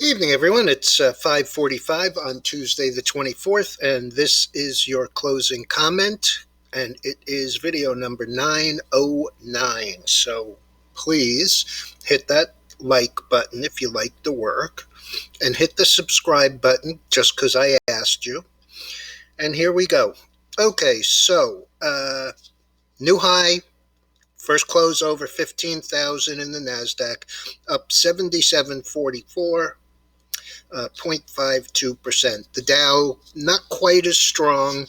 Evening, everyone. It's 5:45 on Tuesday the 24th, and this is your closing comment, and it is video number 909. So please hit that like button if you like the work, and hit the subscribe button just because I asked you. And here we go. Okay, so new high. First close over 15,000 in the NASDAQ, up 77.44. 0.52%. The Dow, not quite as strong,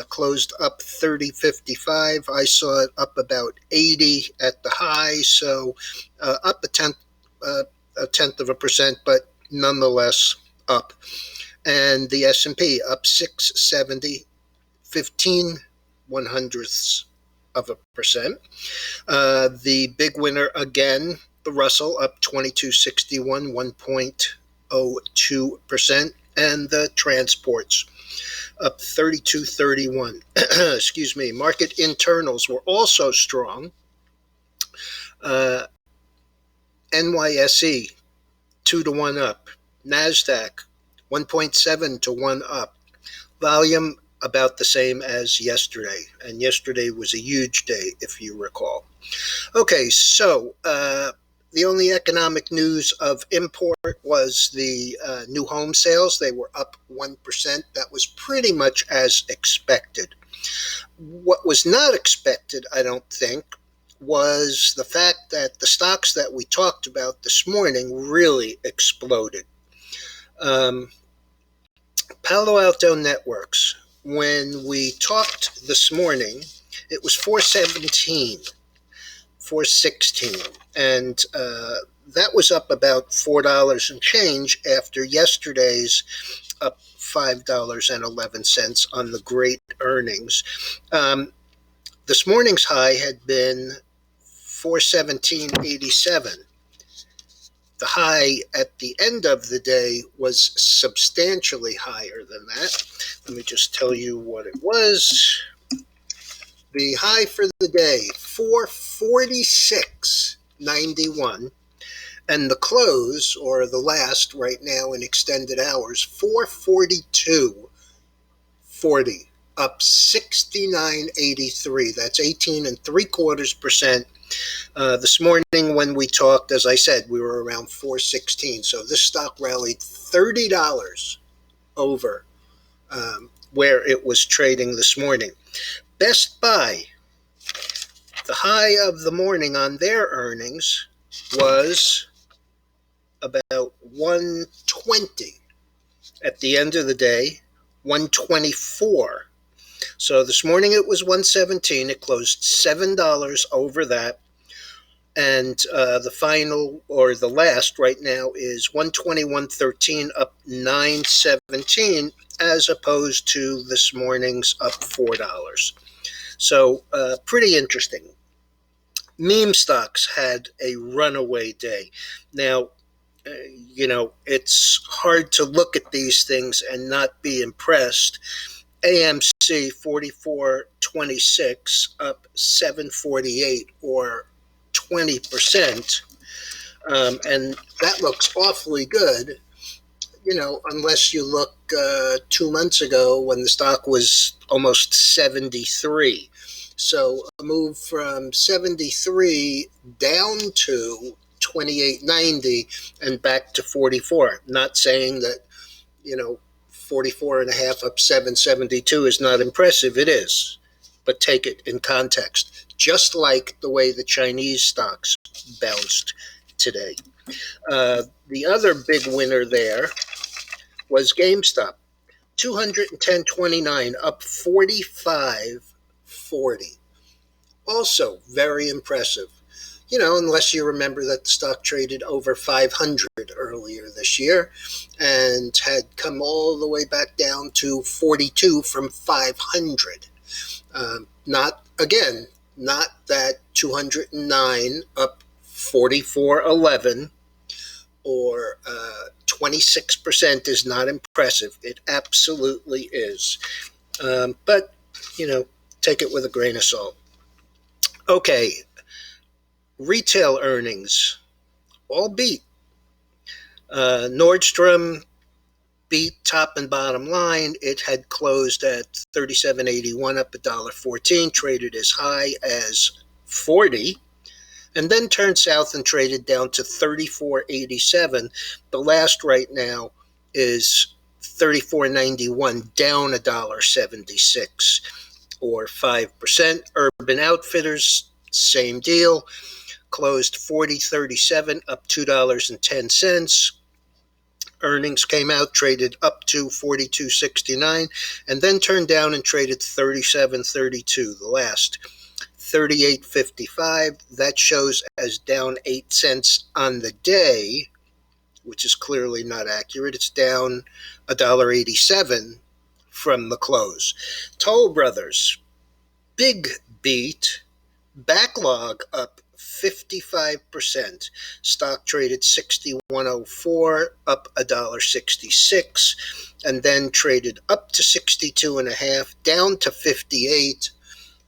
closed up 30.55. I saw it up about 80 at the high, so up a tenth of a percent, but nonetheless up. And the S&P up 670, 15/100ths of a percent. The big winner again, the Russell, up 2261, 1.02%, and the transports up 32.31. Excuse me. Market internals were also strong. NYSE 2-1 up. NASDAQ 1.7-1 up. Volume about the same as yesterday, and yesterday was a huge day, if you recall. Okay, so the only economic news of import was the new home sales. They were up 1%. That was pretty much as expected. What was not expected, I don't think, was the fact that the stocks that we talked about this morning really exploded. Palo Alto Networks, when we talked this morning, it was 417, 416, and that was up about $4 and change after yesterday's up $5.11 on the great earnings. This morning's high had been 417.87. The high at the end of the day was substantially higher than that. Let me just tell you what it was. The high for the day, 446.91. And the close, or the last right now in extended hours, 442.40, up 69.83. That's 18.75%. This morning when we talked, as I said, we were around 416. So this stock rallied $30 over where it was trading this morning. Best Buy, the high of the morning on their earnings was about 120. At the end of the day, 124. So this morning it was 117. It closed $7 over that. And the final, or the last right now, is 121.13, up 9.17, as opposed to this morning's up $4. So pretty interesting. Meme stocks had a runaway day. Now, it's hard to look at these things and not be impressed. AMC 44.26, up 7.48, or 20%, and that looks awfully good, unless you look 2 months ago when the stock was almost 73. So a move from 73 down to 28.90 and back to 44. Not saying that, 44.5 up 772 is not impressive. It is, but take it in context. Just like the way the Chinese stocks bounced today. The other big winner there was GameStop, 210.29, up 45.40. Also very impressive. Unless you remember that the stock traded over 500 earlier this year and had come all the way back down to 42 from 500. Not that 209 up 44.11 or 26% is not impressive. It absolutely is. But, take it with a grain of salt. Okay, retail earnings all beat. Nordstrom beat top and bottom line. It had closed at 37.81, up $1.14, traded as high as 40, and then turned south and traded down to 34.87. The last right now is 34.91, down $1.76 or 5%. Urban Outfitters, same deal, closed 40.37, up $2.10. Earnings came out, traded up to 42.69, and then turned down and traded 37.32. The last 38.55. That shows as down 8 cents on the day, which is clearly not accurate. It's down $1.87 from the close. Toll Brothers, big beat. Backlog up 55%. Stock traded 61.04, up $1.66, and then traded up to 62.5, down to 58.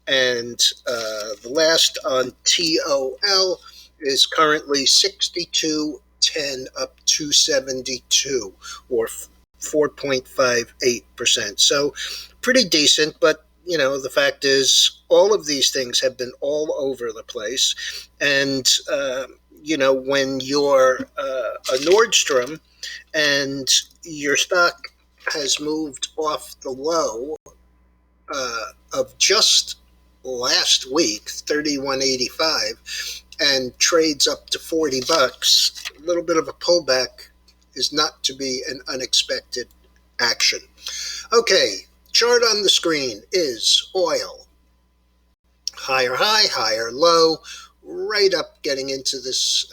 And the last on TOL is currently 62.10, up 272, or 4.58%. So pretty decent, but the fact is, all of these things have been all over the place. And, when you're a Nordstrom and your stock has moved off the low of just last week, 31.85, and trades up to $40, a little bit of a pullback is not to be an unexpected action. Okay. Chart on the screen is oil. Higher high, higher low, right up getting into this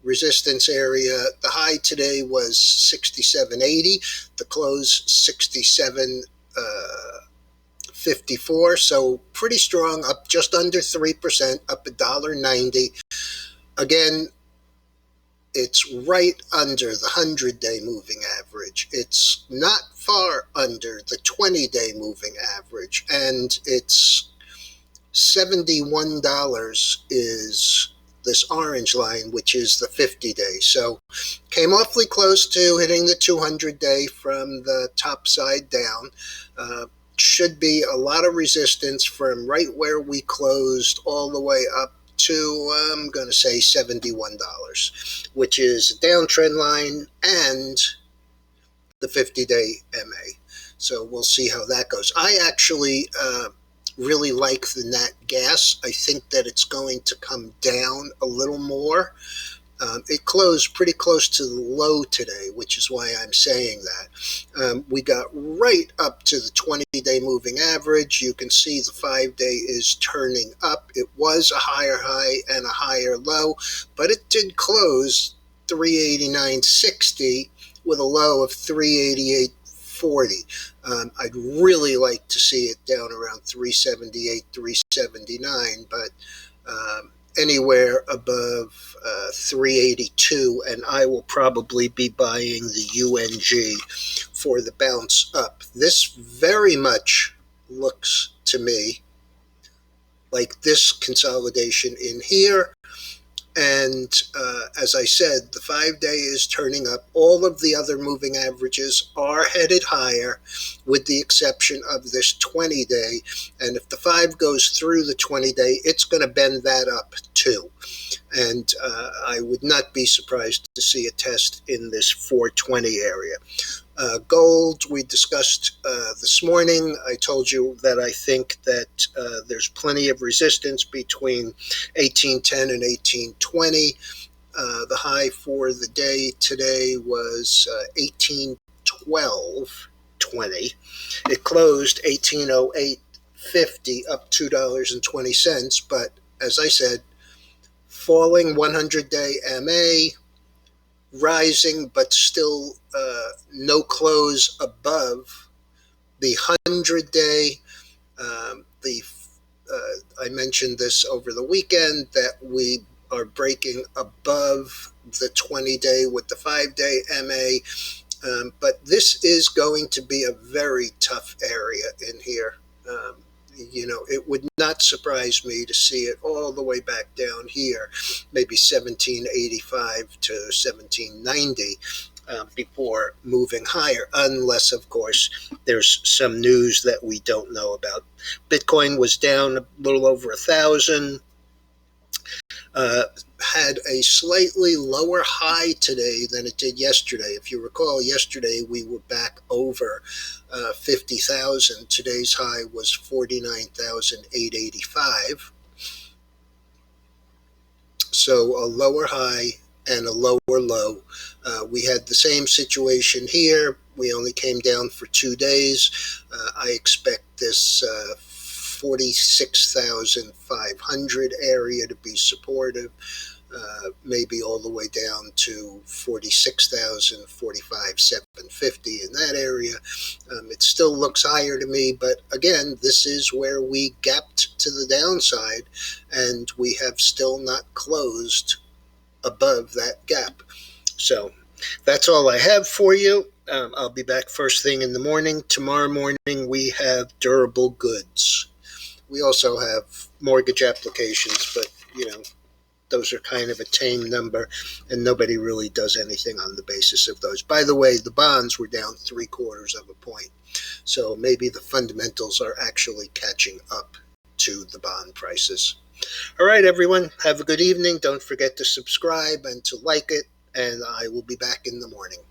resistance area. The high today was 67.80. The close 67.54. So pretty strong, up just under 3%, up $1.90. Again, it's right under the 100-day moving average. It's not far under the 20-day moving average, and it's $71 is this orange line, which is the 50-day. So came awfully close to hitting the 200-day from the top side down. Should be a lot of resistance from right where we closed all the way up to, I'm going to say, $71, which is a downtrend line and the 50-day MA. So we'll see how that goes. I actually really like the nat gas. I think that it's going to come down a little more. It closed pretty close to the low today, which is why I'm saying that. We got right up to the 20-day moving average. You can see the 5-day is turning up. It was a higher high and a higher low, but it did close 389.60 with a low of 388.40. I'd really like to see it down around 378, 379, but anywhere above 382, and I will probably be buying the UNG for the bounce up. This very much looks to me like this consolidation in here. And as I said, the 5-day is turning up. All of the other moving averages are headed higher, with the exception of this 20-day. And if the 5 goes through the 20-day, it's going to bend that up too. And I would not be surprised to see a test in this 420 area. Gold, we discussed this morning. I told you that I think that there's plenty of resistance between 1810 and 1820. The high for the day today was 1812.20. It closed 1808.50, up $2.20. But as I said, falling 100-day MA, rising, but still no close above the 100-day. I mentioned this over the weekend that we are breaking above the 20-day with the 5-day MA. But this is going to be a very tough area in here. It would not surprise me to see it all the way back down here, maybe 1785 to 1790. before moving higher, unless, of course, there's some news that we don't know about. Bitcoin was down a little over 1,000. Had a slightly lower high today than it did yesterday. If you recall, yesterday we were back over 50,000. Today's high was 49,885. So a lower high and a lower low. We had the same situation here. We only came down for 2 days. I expect this 46,500 area to be supportive, maybe all the way down to 46,000, 45,750 in that area. It still looks higher to me, but again, this is where we gapped to the downside, and we have still not closed above that gap. So that's all I have for you. I'll be back first thing in the morning. Tomorrow morning we have durable goods. We also have mortgage applications, but those are kind of a tame number, and nobody really does anything on the basis of those. By the way, the bonds were down 0.75 of a point, so maybe the fundamentals are actually catching up to the bond prices. All right, everyone, have a good evening. Don't forget to subscribe and to like it, and I will be back in the morning.